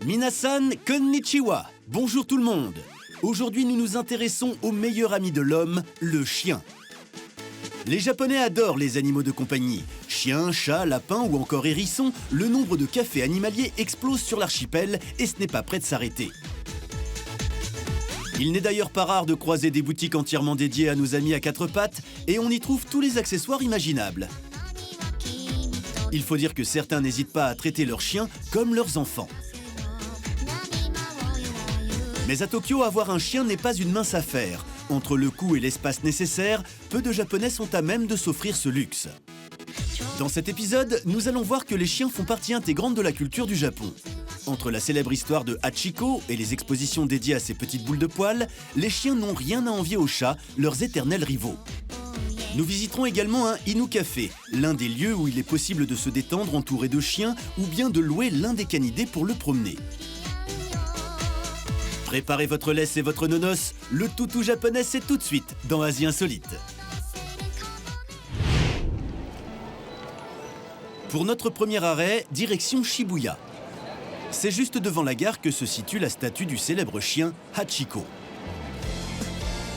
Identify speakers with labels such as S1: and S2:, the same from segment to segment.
S1: Minasan konnichiwa. Bonjour tout le monde. Aujourd'hui, nous nous intéressons au meilleur ami de l'homme, le chien. Les Japonais adorent les animaux de compagnie. Chiens, chats, lapins ou encore hérissons, le nombre de cafés animaliers explose sur l'archipel et ce n'est pas près de s'arrêter. Il n'est d'ailleurs pas rare de croiser des boutiques entièrement dédiées à nos amis à quatre pattes et on y trouve tous les accessoires imaginables. Il faut dire que certains n'hésitent pas à traiter leurs chiens comme leurs enfants. Mais à Tokyo, avoir un chien n'est pas une mince affaire. Entre le coût et l'espace nécessaire, peu de Japonais sont à même de s'offrir ce luxe. Dans cet épisode, nous allons voir que les chiens font partie intégrante de la culture du Japon. Entre la célèbre histoire de Hachiko et les expositions dédiées à ces petites boules de poils, les chiens n'ont rien à envier aux chats, leurs éternels rivaux. Nous visiterons également un Inu Café, l'un des lieux où il est possible de se détendre entouré de chiens ou bien de louer l'un des canidés pour le promener. Préparez votre laisse et votre nonos, le toutou japonais c'est tout de suite dans Asie Insolite. Pour notre premier arrêt, direction Shibuya. C'est juste devant la gare que se situe la statue du célèbre chien Hachiko.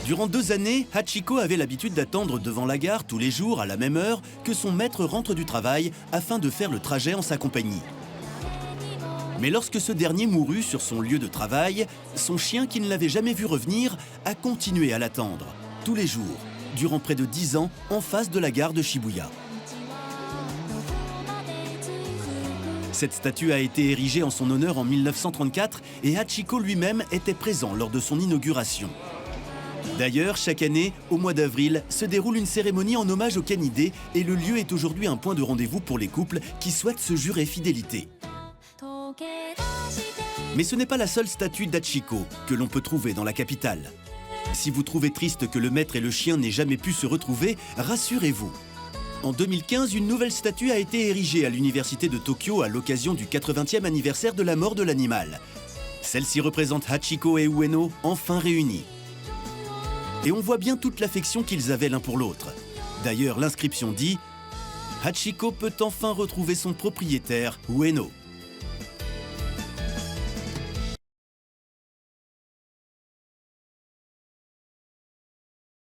S1: Durant 2 années, Hachiko avait l'habitude d'attendre devant la gare tous les jours à la même heure que son maître rentre du travail afin de faire le trajet en sa compagnie. Mais lorsque ce dernier mourut sur son lieu de travail, son chien qui ne l'avait jamais vu revenir a continué à l'attendre, tous les jours, durant près de 10 ans, en face de la gare de Shibuya. Cette statue a été érigée en son honneur en 1934 et Hachiko lui-même était présent lors de son inauguration. D'ailleurs, chaque année, au mois d'avril, se déroule une cérémonie en hommage aux canidés et le lieu est aujourd'hui un point de rendez-vous pour les couples qui souhaitent se jurer fidélité. Mais ce n'est pas la seule statue d'Hachiko que l'on peut trouver dans la capitale. Si vous trouvez triste que le maître et le chien n'aient jamais pu se retrouver, rassurez-vous. En 2015, une nouvelle statue a été érigée à l'université de Tokyo à l'occasion du 80e anniversaire de la mort de l'animal. Celle-ci représente Hachiko et Ueno enfin réunis. Et on voit bien toute l'affection qu'ils avaient l'un pour l'autre. D'ailleurs, l'inscription dit « Hachiko peut enfin retrouver son propriétaire, Ueno ».